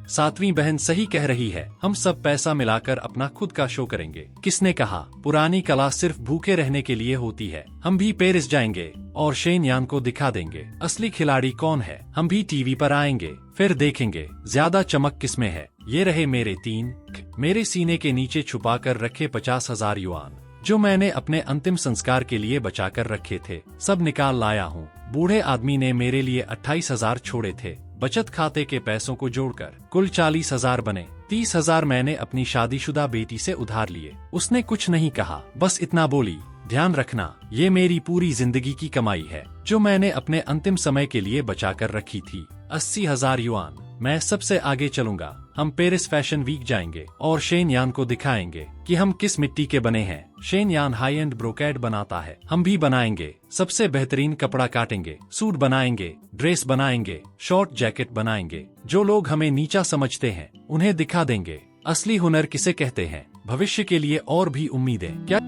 सातवीं बहन सही कह रही है, हम सब पैसा मिलाकर अपना खुद का शो करेंगे। किसने कहा पुरानी कला सिर्फ भूखे रहने के लिए होती है? हम भी पेरिस जाएंगे और शेन यान को दिखा देंगे असली खिलाड़ी कौन है। हम भी टीवी पर आएंगे, फिर देखेंगे ज्यादा चमक किसमें है। ये रहे मेरे सीने के नीचे छुपा कर रखे 50,000 युआन जो मैंने अपने अंतिम संस्कार के लिए बचा कर रखे थे, सब निकाल लाया हूँ। बूढ़े आदमी ने मेरे लिए 28,000 छोड़े थे। बचत खाते के पैसों को जोड़कर कुल 40,000 बने। 30,000 मैंने अपनी शादीशुदा बेटी से उधार लिए। उसने कुछ नहीं कहा, बस इतना बोली, ध्यान रखना ये मेरी पूरी जिंदगी की कमाई है जो मैंने अपने अंतिम समय के लिए बचा कर रखी थी। 80,000 युआन। मैं सबसे आगे चलूंगा। हम पेरिस फैशन वीक जाएंगे और शेन यान को दिखाएंगे कि हम किस मिट्टी के बने हैं। शेन यान हाई एंड ब्रोकेड बनाता है, हम भी बनाएंगे। सबसे बेहतरीन कपड़ा काटेंगे, सूट बनाएंगे, ड्रेस बनाएंगे, शॉर्ट जैकेट बनाएंगे। जो लोग हमें नीचा समझते हैं उन्हें दिखा देंगे असली हुनर किसे कहते हैं। भविष्य के लिए और भी उम्मीदें क्या?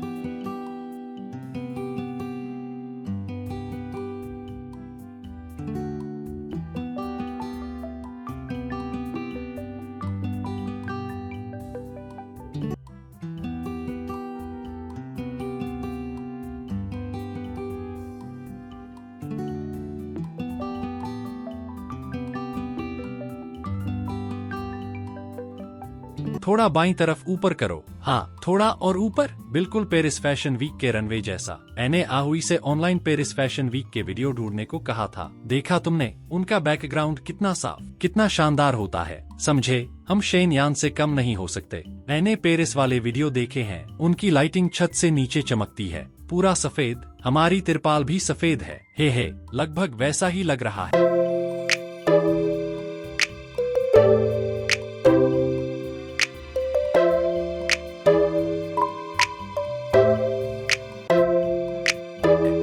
थोड़ा बाईं तरफ ऊपर करो। हाँ, थोड़ा और ऊपर, बिल्कुल पेरिस फैशन वीक के रनवे जैसा। मैंने आहुई से ऑनलाइन पेरिस फैशन वीक के वीडियो ढूंढने को कहा था। देखा तुमने? उनका बैकग्राउंड कितना साफ, कितना शानदार होता है। समझे, हम शेन यान से कम नहीं हो सकते। मैंने पेरिस वाले वीडियो देखे हैं, उनकी लाइटिंग छत से नीचे चमकती है, पूरा सफेद। हमारी तिरपाल भी सफेद है। हे, लगभग वैसा ही लग रहा है।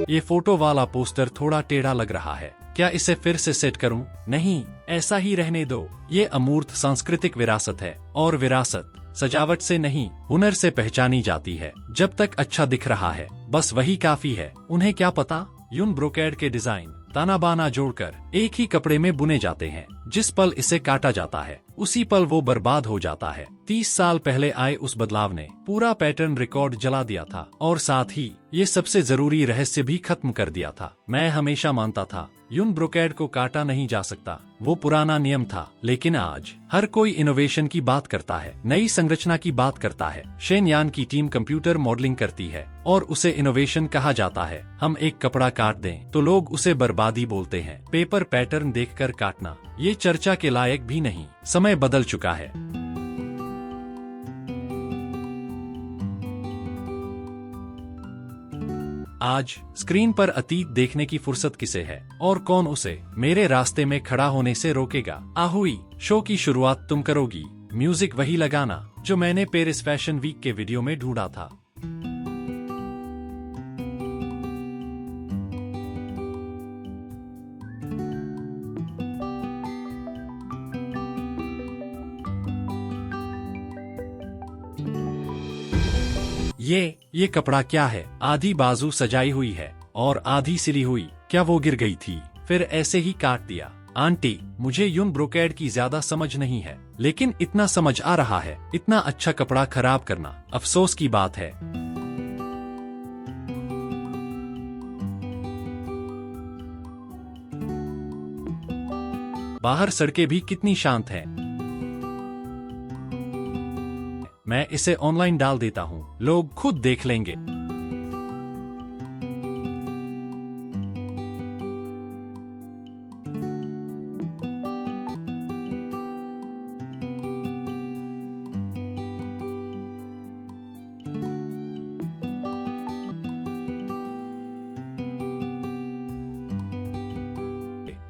ये फोटो वाला पोस्टर थोड़ा टेढ़ा लग रहा है, क्या इसे फिर से सेट करूं? नहीं, ऐसा ही रहने दो। ये अमूर्त सांस्कृतिक विरासत है और विरासत सजावट से नहीं, हुनर से पहचानी जाती है। जब तक अच्छा दिख रहा है बस वही काफी है। उन्हें क्या पता, यून ब्रोकेड के डिजाइन ताना बाना जोड़कर एक ही कपड़े में बुने जाते हैं। जिस पल इसे काटा जाता है उसी पल वो बर्बाद हो जाता है। 30 साल पहले आए उस बदलाव ने पूरा पैटर्न रिकॉर्ड जला दिया था और साथ ही ये सबसे जरूरी रहस्य भी खत्म कर दिया था। मैं हमेशा मानता था यून ब्रोकेड को काटा नहीं जा सकता, वो पुराना नियम था। लेकिन आज हर कोई इनोवेशन की बात करता है, नई संरचना की बात करता है। शेन यान की टीम कंप्यूटर मॉडलिंग करती है और उसे इनोवेशन कहा जाता है। हम एक कपड़ा काट दें तो लोग उसे बर्बादी बोलते हैं। पेपर पैटर्न देखकर काटना ये चर्चा के लायक भी नहीं। समय बदल चुका है। आज स्क्रीन पर अतीत देखने की फुर्सत किसे है और कौन उसे मेरे रास्ते में खड़ा होने से रोकेगा। आहुई, शो की शुरुआत तुम करोगी। म्यूजिक वही लगाना जो मैंने पेरिस फैशन वीक के वीडियो में ढूंढा था। ये कपड़ा क्या है? आधी बाजू सजाई हुई है और आधी सिली हुई। क्या वो गिर गई थी फिर ऐसे ही काट दिया? आंटी, मुझे यून ब्रोकेड की ज्यादा समझ नहीं है, लेकिन इतना समझ आ रहा है, इतना अच्छा कपड़ा खराब करना अफसोस की बात है। बाहर सड़कें भी कितनी शांत हैं। मैं इसे ऑनलाइन डाल देता हूँ, लोग खुद देख लेंगे।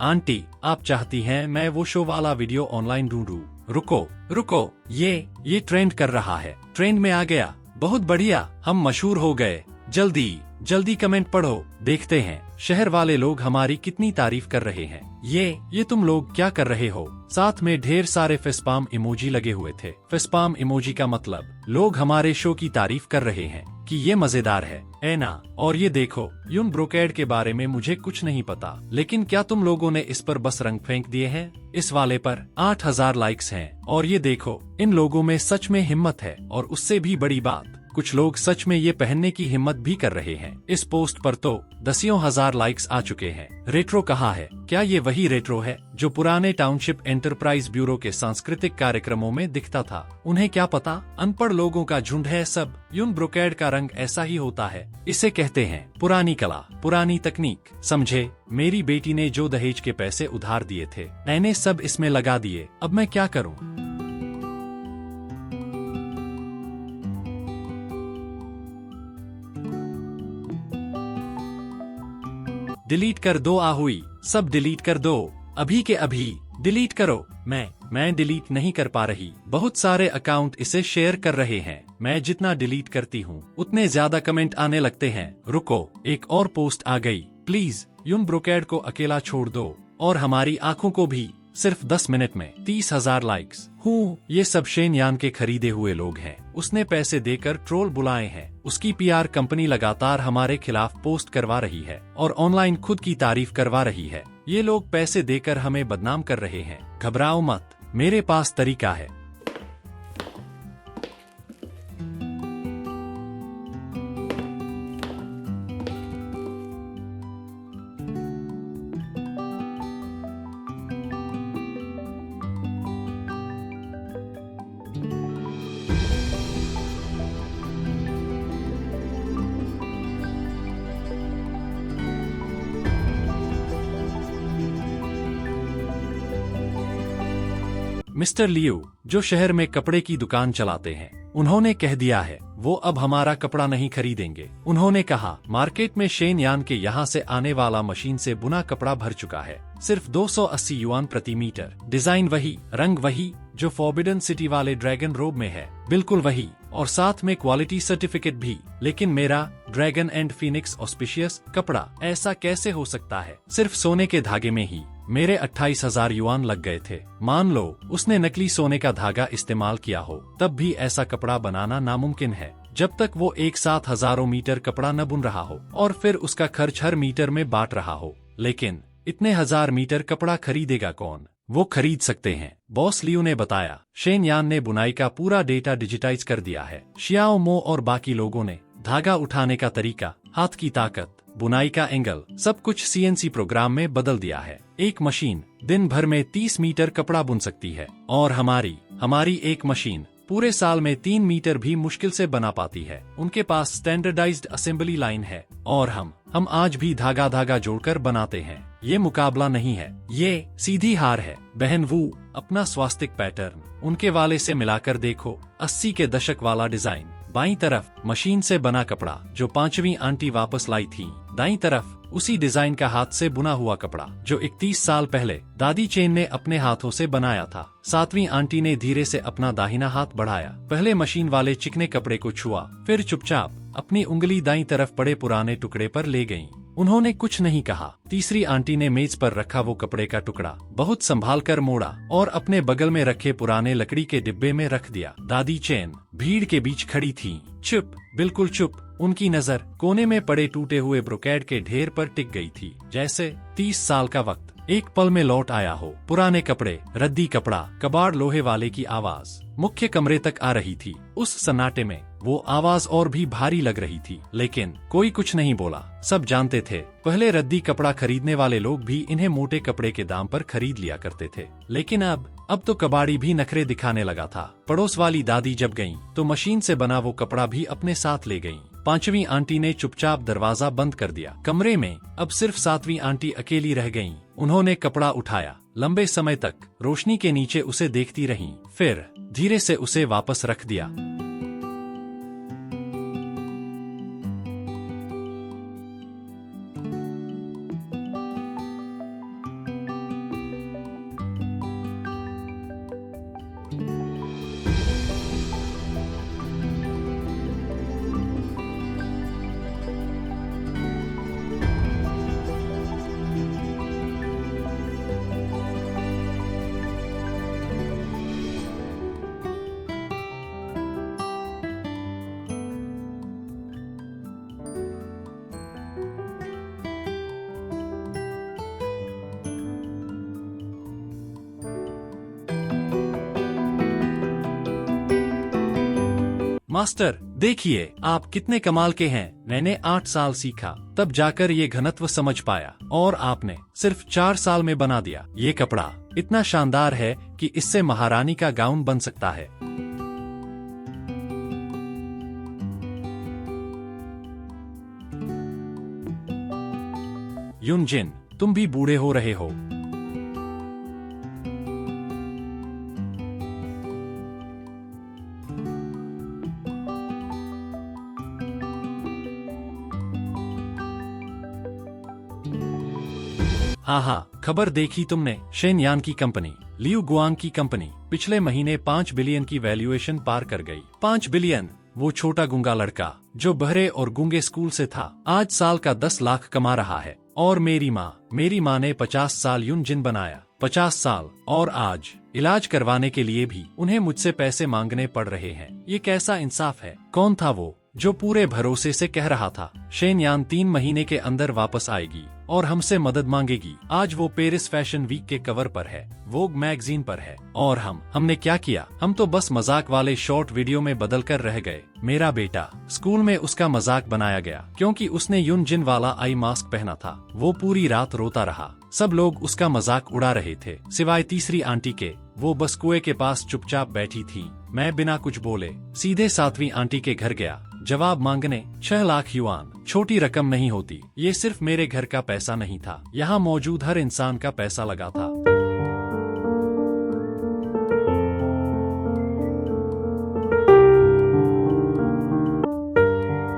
आंटी, आप चाहती हैं मैं वो शो वाला वीडियो ऑनलाइन ढूंढूं? रुको, ये ट्रेंड कर रहा है, ट्रेंड में आ गया। बहुत बढ़िया, हम मशहूर हो गए। जल्दी कमेंट पढ़ो, देखते हैं शहर वाले लोग हमारी कितनी तारीफ कर रहे हैं। ये तुम लोग क्या कर रहे हो? साथ में ढेर सारे फेसपाम इमोजी लगे हुए थे। फेसपाम इमोजी का मतलब लोग हमारे शो की तारीफ कर रहे हैं कि ये मजेदार है ना। और ये देखो, यून ब्रोकेड के बारे में मुझे कुछ नहीं पता, लेकिन क्या तुम लोगों ने इस पर बस रंग फेंक दिए हैं? इस वाले पर 8000 लाइक्स हैं और ये देखो, इन लोगों में सच में हिम्मत है। और उससे भी बड़ी बात, कुछ लोग सच में ये पहनने की हिम्मत भी कर रहे हैं। इस पोस्ट पर तो 10,000 लाइक्स आ चुके हैं। रेट्रो कहाँ है? क्या ये वही रेट्रो है जो पुराने टाउनशिप एंटरप्राइज ब्यूरो के सांस्कृतिक कार्यक्रमों में दिखता था? उन्हें क्या पता, अनपढ़ लोगों का झुंड है सब। यून ब्रोकेड का रंग ऐसा ही होता है, इसे कहते हैं पुरानी कला, पुरानी तकनीक। समझे? मेरी बेटी ने जो दहेज के पैसे उधार दिए थे, मैंने सब इसमें लगा दिए। अब मैं क्या करूँ? डिलीट कर दो आहुई, सब डिलीट कर दो, अभी के अभी डिलीट करो। मैं डिलीट नहीं कर पा रही, बहुत सारे अकाउंट इसे शेयर कर रहे हैं। मैं जितना डिलीट करती हूँ उतने ज्यादा कमेंट आने लगते हैं। रुको, एक और पोस्ट आ गई। प्लीज यून ब्रोकेड को अकेला छोड़ दो और हमारी आंखों को भी। सिर्फ 10 मिनट में 30,000 लाइक्स। ये सब शेन यान के खरीदे हुए लोग हैं। उसने पैसे देकर ट्रोल बुलाए हैं। उसकी पीआर कंपनी लगातार हमारे खिलाफ पोस्ट करवा रही है और ऑनलाइन खुद की तारीफ करवा रही है। ये लोग पैसे देकर हमें बदनाम कर रहे हैं। घबराओ मत, मेरे पास तरीका है। मिस्टर लियो, जो शहर में कपड़े की दुकान चलाते हैं, उन्होंने कह दिया है वो अब हमारा कपड़ा नहीं खरीदेंगे। उन्होंने कहा मार्केट में शेन यान के यहाँ से आने वाला मशीन से बुना कपड़ा भर चुका है, सिर्फ 280 युआन प्रति मीटर। डिजाइन वही, रंग वही जो फॉरबिडन सिटी वाले ड्रैगन रोब में है, बिल्कुल वही, और साथ में क्वालिटी सर्टिफिकेट भी। लेकिन मेरा ड्रैगन एंड फिनिक्स ऑस्पिशियस कपड़ा ऐसा कैसे हो सकता है? सिर्फ सोने के धागे में ही मेरे 28,000 युआन लग गए थे। मान लो उसने नकली सोने का धागा इस्तेमाल किया हो, तब भी ऐसा कपड़ा बनाना नामुमकिन है जब तक वो एक साथ हजारों मीटर कपड़ा न बुन रहा हो और फिर उसका खर्च हर मीटर में बांट रहा हो। लेकिन इतने 1000 मीटर कपड़ा खरीदेगा कौन? वो खरीद सकते हैं। बॉस लियो ने बताया शेन यान ने बुनाई का पूरा डेटा डिजिटाइज कर दिया है। शियाओ मो और बाकी लोगों ने धागा उठाने का तरीका, हाथ की ताकत, बुनाई का एंगल, सब कुछ सीएनसी प्रोग्राम में बदल दिया है। एक मशीन दिन भर में 30 मीटर कपड़ा बुन सकती है और हमारी एक मशीन पूरे साल में 3 मीटर भी मुश्किल से बना पाती है। उनके पास स्टैंडर्डाइज्ड असेंबली लाइन है और हम आज भी धागा जोड़कर बनाते हैं। ये मुकाबला नहीं है, ये सीधी हार है। बहन वो अपना स्वास्तिक पैटर्न उनके वाले से मिलाकर देखो, 80 के दशक वाला डिजाइन बाईं तरफ मशीन से बना कपड़ा जो पांचवी आंटी वापस लाई थी। दाईं तरफ उसी डिजाइन का हाथ से बुना हुआ कपड़ा जो 31 साल पहले दादी चेन ने अपने हाथों से बनाया था। सातवीं आंटी ने धीरे से अपना दाहिना हाथ बढ़ाया, पहले मशीन वाले चिकने कपड़े को छुआ, फिर चुपचाप अपनी उंगली दाईं तरफ पड़े पुराने टुकड़े पर ले गईं। उन्होंने कुछ नहीं कहा। तीसरी आंटी ने मेज पर रखा वो कपड़े का टुकड़ा बहुत संभाल कर मोड़ा और अपने बगल में रखे पुराने लकड़ी के डिब्बे में रख दिया। दादी चेन भीड़ के बीच खड़ी थी, चुप, बिल्कुल चुप। उनकी नजर कोने में पड़े टूटे हुए ब्रोकेड के ढेर पर टिक गई थी, जैसे 30 साल का वक्त एक पल में लौट आया हो। पुराने कपड़े, रद्दी कपड़ा, कबाड़, लोहे वाले की आवाज मुख्य कमरे तक आ रही थी। उस सन्नाटे में वो आवाज और भी भारी लग रही थी, लेकिन कोई कुछ नहीं बोला। सब जानते थे पहले रद्दी कपड़ा खरीदने वाले लोग भी इन्हें मोटे कपड़े के दाम पर खरीद लिया करते थे, लेकिन अब तो कबाड़ी भी नखरे दिखाने लगा था। पड़ोस वाली दादी जब गईं, तो मशीन से बना वो कपड़ा भी अपने साथ ले गईं। पांचवी आंटी ने चुपचाप दरवाजा बंद कर दिया। कमरे में अब सिर्फ सातवीं आंटी अकेली रह गईं। उन्होंने कपड़ा उठाया, लंबे समय तक रोशनी के नीचे उसे देखती रहीं, फिर धीरे से उसे वापस रख दिया। मास्टर देखिए आप कितने कमाल के हैं। मैंने 8 साल सीखा, तब जाकर ये घनत्व समझ पाया, और आपने सिर्फ 4 साल में बना दिया। ये कपड़ा इतना शानदार है कि इससे महारानी का गाउन बन सकता है। युनजिन, तुम भी बूढ़े हो रहे हो। हाँ, खबर देखी तुमने? शेनयान की कंपनी, लियू गुआंग की कंपनी पिछले महीने 5 बिलियन की वैल्यूएशन पार कर गई। 5 बिलियन। वो छोटा गूंगा लड़का जो बहरे और गूंगे स्कूल से था, आज साल का 10 लाख कमा रहा है। और मेरी माँ ने 50 साल युनजिन बनाया। 50 साल, और आज इलाज करवाने के लिए भी उन्हें मुझसे पैसे मांगने पड़ रहे हैं। ये कैसा इंसाफ है? कौन था वो जो पूरे भरोसे से कह रहा था शेनयान 3 महीने के अंदर वापस आएगी और हमसे मदद मांगेगी? आज वो पेरिस फैशन वीक के कवर पर है, वोग मैगजीन पर है, और हमने क्या किया? हम तो बस मजाक वाले शॉर्ट वीडियो में बदल कर रह गए। मेरा बेटा, स्कूल में उसका मजाक बनाया गया क्योंकि उसने युनजिन वाला आई मास्क पहना था। वो पूरी रात रोता रहा। सब लोग उसका मजाक उड़ा रहे थे, सिवाय तीसरी आंटी के। वो बस कुएं के पास चुपचाप बैठी थी। मैं बिना कुछ बोले सीधे सातवीं आंटी के घर गया जवाब मांगने। 6 लाख युआन छोटी रकम नहीं होती। ये सिर्फ मेरे घर का पैसा नहीं था, यहाँ मौजूद हर इंसान का पैसा लगा था।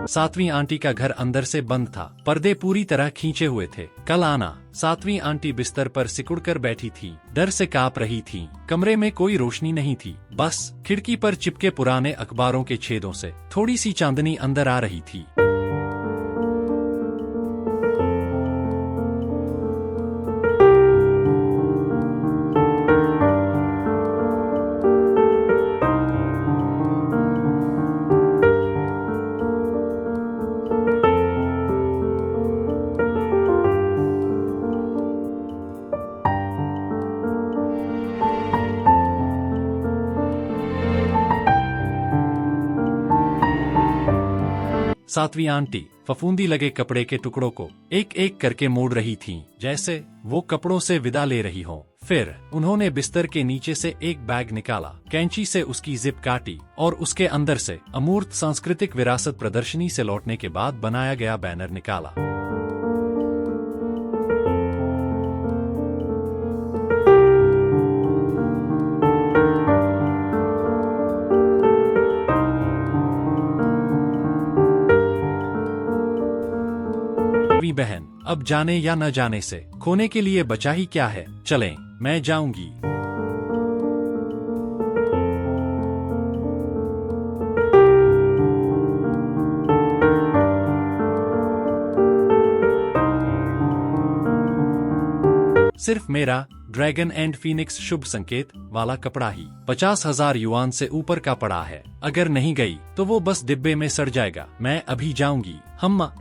सातवीं आंटी का घर अंदर से बंद था, पर्दे पूरी तरह खींचे हुए थे। कल आना। सातवीं आंटी बिस्तर पर सिकुड़कर बैठी थी, डर से कांप रही थी। कमरे में कोई रोशनी नहीं थी, बस खिड़की पर चिपके पुराने अखबारों के छेदों से थोड़ी सी चांदनी अंदर आ रही थी। सातवीं आंटी फफूंदी लगे कपड़े के टुकड़ों को एक एक करके मोड़ रही थीं, जैसे वो कपड़ों से विदा ले रही हो। फिर उन्होंने बिस्तर के नीचे से एक बैग निकाला, कैंची से उसकी जिप काटी और उसके अंदर से अमूर्त सांस्कृतिक विरासत प्रदर्शनी से लौटने के बाद बनाया गया बैनर निकाला। मेरी बहन, अब जाने या न जाने से खोने के लिए बचा ही क्या है। चलें, मैं जाऊंगी। सिर्फ मेरा ड्रैगन एंड फीनिक्स शुभ संकेत वाला कपड़ा ही 50,000 युआन से ऊपर का पड़ा है। अगर नहीं गई तो वो बस डिब्बे में सड़ जाएगा। मैं अभी जाऊंगी। हम्मा।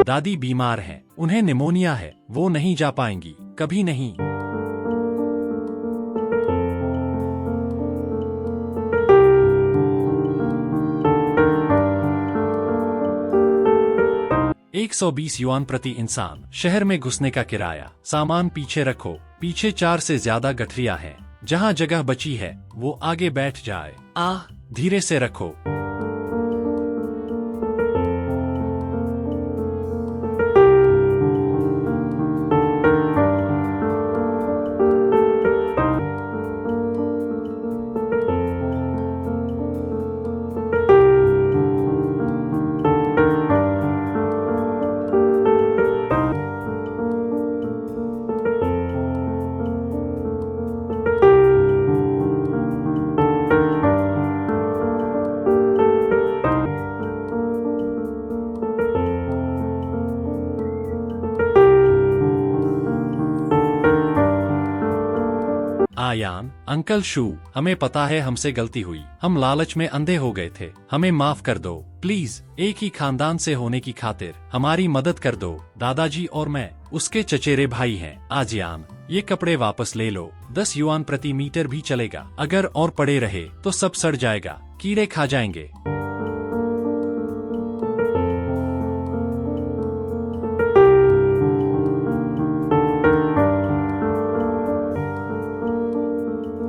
दादी बीमार हैं, उन्हें निमोनिया है, वो नहीं जा पाएंगी, कभी नहीं। $120 प्रति इंसान। शहर में घुसने का किराया। सामान पीछे रखो। पीछे 4 से ज्यादा गठरियां हैं। जहाँ जगह बची है वो आगे बैठ जाए। धीरे से रखो। आयान, अंकल शू, हमें पता है हमसे गलती हुई। हम लालच में अंधे हो गए थे। हमें माफ कर दो प्लीज। एक ही खानदान से होने की खातिर हमारी मदद कर दो। दादाजी और मैं उसके चचेरे भाई हैं। आजियान, ये कपड़े वापस ले लो। 10 युआन प्रति मीटर भी चलेगा। अगर और पड़े रहे तो सब सड़ जाएगा, कीड़े खा जाएंगे।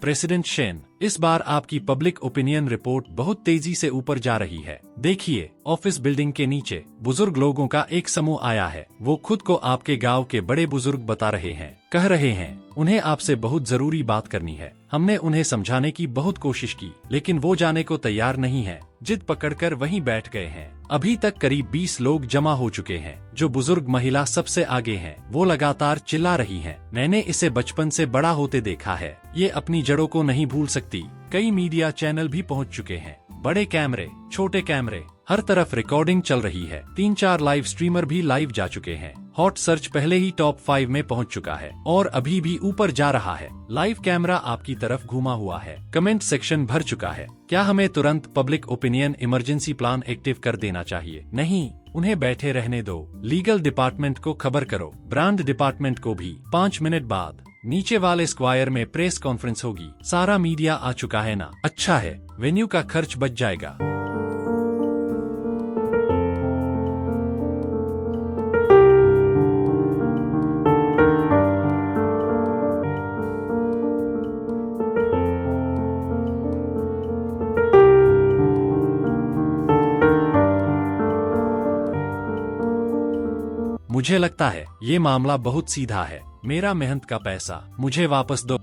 प्रेसिडेंट शेन, इस बार आपकी पब्लिक ओपिनियन रिपोर्ट बहुत तेजी से ऊपर जा रही है। देखिए, ऑफिस बिल्डिंग के नीचे बुजुर्ग लोगों का एक समूह आया है। वो खुद को आपके गांव के बड़े बुजुर्ग बता रहे हैं। कह रहे हैं उन्हें आपसे बहुत जरूरी बात करनी है। हमने उन्हें समझाने की बहुत कोशिश की, लेकिन वो जाने को तैयार नहीं है। जिद पकड़कर वहीं बैठ गए हैं। अभी तक करीब 20 लोग जमा हो चुके हैं। जो बुजुर्ग महिला सबसे आगे हैं, वो लगातार चिल्ला रही हैं। मैंने इसे बचपन से बड़ा होते देखा है। ये अपनी जड़ों को नहीं भूल सकती। कई मीडिया चैनल भी पहुंच चुके हैं। बड़े कैमरे, छोटे कैमरे, हर तरफ रिकॉर्डिंग चल रही है। 3-4 लाइव स्ट्रीमर भी लाइव जा चुके हैं। हॉट सर्च पहले ही टॉप 5 में पहुंच चुका है और अभी भी ऊपर जा रहा है। लाइव कैमरा आपकी तरफ घूमा हुआ है। कमेंट सेक्शन भर चुका है। क्या हमें तुरंत public opinion emergency plan active कर देना चाहिए? नहीं, उन्हें बैठे रहने दो। लीगल डिपार्टमेंट को खबर करो। ब्रांड डिपार्टमेंट को भी। 5 मिनट बाद नीचे वाले स्क्वायर में प्रेस कॉन्फ्रेंस होगी। सारा मीडिया आ चुका है ना? अच्छा है, वेन्यू का खर्च बच जाएगा। मुझे लगता है ये मामला बहुत सीधा है। मेरा मेहनत का पैसा मुझे वापस दो।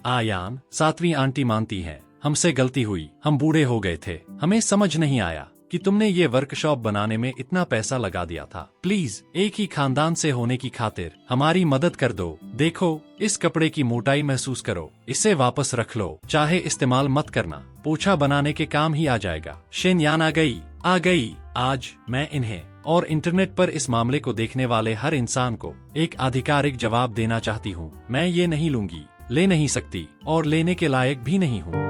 आयान, 7वीं आंटी मानती है हमसे गलती हुई। हम बूढ़े हो गए थे। हमें समझ नहीं आया कि तुमने ये वर्कशॉप बनाने में इतना पैसा लगा दिया था। प्लीज एक ही खानदान से होने की खातिर हमारी मदद कर दो। देखो, इस कपड़े की मोटाई महसूस करो। इसे वापस रख लो, चाहे इस्तेमाल मत करना। पोछा बनाने के काम ही आ जाएगा। शेनयान आ गई। आज मैं इन्हें और इंटरनेट पर इस मामले को देखने वाले हर इंसान को एक आधिकारिक जवाब देना चाहती हूँ। मैं ये नहीं लूंगी, ले नहीं सकती और लेने के लायक भी नहीं हूँ।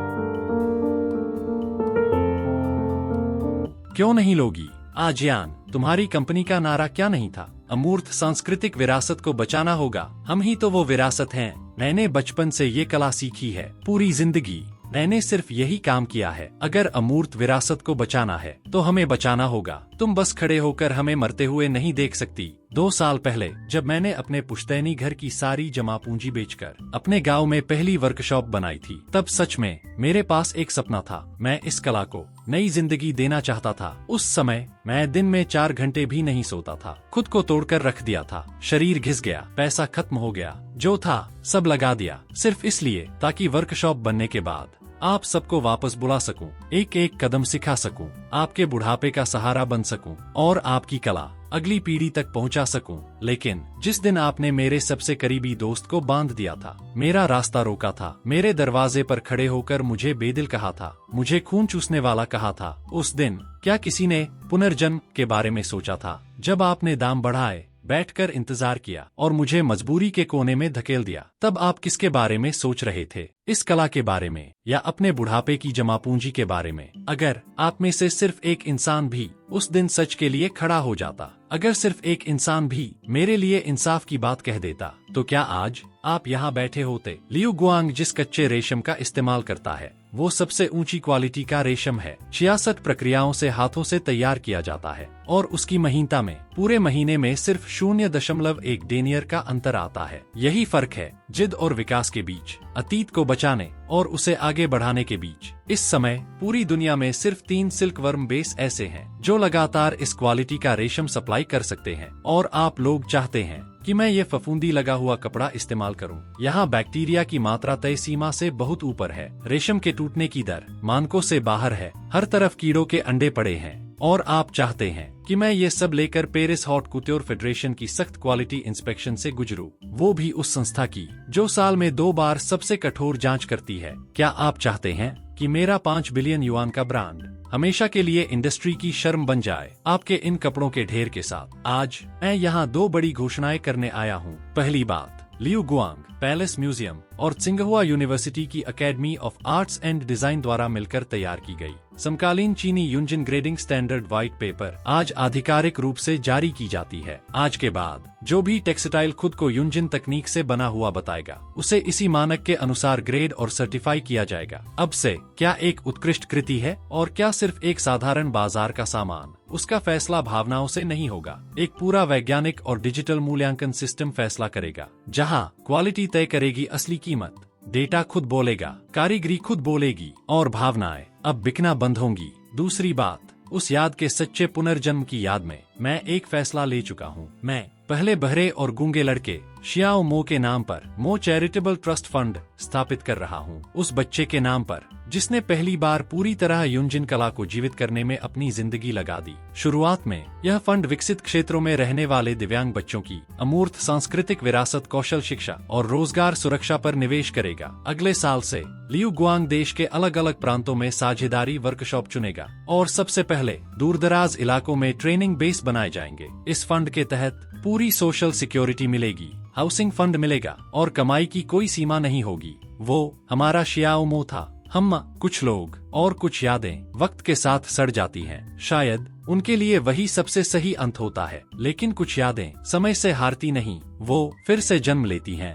क्यों नहीं लोगी? आजियान, तुम्हारी कंपनी का नारा क्या नहीं था? अमूर्त सांस्कृतिक विरासत को बचाना होगा। हम ही तो वो विरासत हैं। मैंने बचपन से ये कला सीखी है, पूरी जिंदगी। मैंने सिर्फ यही काम किया है। अगर अमूर्त विरासत को बचाना है तो हमें बचाना होगा। तुम बस खड़े होकर हमें मरते हुए नहीं देख सकती। 2 साल पहले जब मैंने अपने पुश्तैनी घर की सारी जमा पूंजी बेचकर अपने गांव में पहली वर्कशॉप बनाई थी, तब सच में मेरे पास एक सपना था। मैं इस कला को नई जिंदगी देना चाहता था। उस समय मैं दिन में 4 घंटे भी नहीं सोता था। खुद को तोड़कर रख दिया था। शरीर घिस गया, पैसा खत्म हो गया, जो था सब लगा दिया, सिर्फ इसलिए ताकि वर्कशॉप बनने के बाद आप सबको वापस बुला सकूं, एक एक कदम सिखा सकूं, आपके बुढ़ापे का सहारा बन सकूं और आपकी कला अगली पीढ़ी तक पहुंचा सकूं। लेकिन जिस दिन आपने मेरे सबसे करीबी दोस्त को बांध दिया था, मेरा रास्ता रोका था, मेरे दरवाजे पर खड़े होकर मुझे बेदिल कहा था, मुझे खून चूसने वाला कहा था, उस दिन क्या किसी ने पुनर्जन्म के बारे में सोचा था? जब आपने दाम बढ़ाए, बैठकर इंतजार किया और मुझे मजबूरी के कोने में धकेल दिया, तब आप किसके बारे में सोच रहे थे? इस कला के बारे में या अपने बुढ़ापे की जमा पूंजी के बारे में? अगर आप में से सिर्फ एक इंसान भी उस दिन सच के लिए खड़ा हो जाता, अगर सिर्फ एक इंसान भी मेरे लिए इंसाफ की बात कह देता, तो क्या आज आप यहाँ बैठे होते? लियू गुआंग जिस कच्चे रेशम का इस्तेमाल करता है वो सबसे ऊंची क्वालिटी का रेशम है। 66 प्रक्रियाओं से हाथों से तैयार किया जाता है और उसकी महीनता में पूरे महीने में सिर्फ 0.1 डेनियर का अंतर आता है। यही फर्क है जिद और विकास के बीच, अतीत को बचाने और उसे आगे बढ़ाने के बीच। इस समय पूरी दुनिया में सिर्फ 3 सिल्कवर्म बेस ऐसे हैं जो लगातार इस क्वालिटी का रेशम सप्लाई कर सकते हैं, और आप लोग चाहते हैं कि मैं ये फफूंदी लगा हुआ कपड़ा इस्तेमाल करूं। यहाँ बैक्टीरिया की मात्रा तय सीमा से बहुत ऊपर है, रेशम के टूटने की दर मानकों से बाहर है, हर तरफ कीड़ों के अंडे पड़े हैं, और आप चाहते हैं कि मैं ये सब लेकर पेरिस हॉट कुट्योर फेडरेशन की सख्त क्वालिटी इंस्पेक्शन से गुजरूं, वो भी उस संस्था की जो साल में 2 बार सबसे कठोर जांच करती है। क्या आप चाहते हैं कि मेरा 5 बिलियन युआन का ब्रांड हमेशा के लिए इंडस्ट्री की शर्म बन जाए आपके इन कपड़ों के ढेर के साथ? आज मैं यहाँ 2 बड़ी घोषणाएं करने आया हूँ। पहली बात, लियू गुआंग पैलेस म्यूजियम और त्सिंगहुआ यूनिवर्सिटी की academy of arts and design द्वारा मिलकर तैयार की गई समकालीन चीनी यूनजिन ग्रेडिंग स्टैंडर्ड व्हाइट पेपर आज आधिकारिक रूप से जारी की जाती है। आज के बाद जो भी टेक्सटाइल खुद को यूनजिन तकनीक से बना हुआ बताएगा, उसे इसी मानक के अनुसार ग्रेड और सर्टिफाई किया जाएगा। अब से क्या एक उत्कृष्ट कृति है और क्या सिर्फ एक साधारण बाजार का सामान? उसका फैसला भावनाओं से नहीं होगा, एक पूरा वैज्ञानिक और डिजिटल मूल्यांकन सिस्टम फैसला करेगा, जहां क्वालिटी तय करेगी असली कीमत, डेटा खुद बोलेगा, कारीगरी खुद बोलेगी और भावनाएं अब बिकना बंद होंगी। दूसरी बात, उस याद के सच्चे पुनर्जन्म की याद में मैं एक फैसला ले चुका हूँ। मैं पहले बहरे और गूंगे लड़के शियाओ मो के नाम पर मो चैरिटेबल ट्रस्ट फंड स्थापित कर रहा हूँ, उस बच्चे के नाम पर जिसने पहली बार पूरी तरह यूनजिन कला को जीवित करने में अपनी जिंदगी लगा दी। शुरुआत में यह फंड विकसित क्षेत्रों में रहने वाले दिव्यांग बच्चों की अमूर्त सांस्कृतिक विरासत, कौशल शिक्षा और रोजगार सुरक्षा पर निवेश करेगा। अगले साल से लियू गुआंग देश के अलग अलग प्रांतों में साझेदारी वर्कशॉप चुनेगा और सबसे पहले दूरदराज इलाकों में ट्रेनिंग बेस बनाए जाएंगे। इस फंड के तहत पूरी सोशल सिक्योरिटी मिलेगी, हाउसिंग फंड मिलेगा और कमाई की कोई सीमा नहीं होगी। वो हमारा शियाओ मो था। हम कुछ लोग और कुछ यादें वक्त के साथ सड़ जाती हैं, शायद उनके लिए वही सबसे सही अंत होता है, लेकिन कुछ यादें समय से हारती नहीं, वो फिर से जन्म लेती हैं।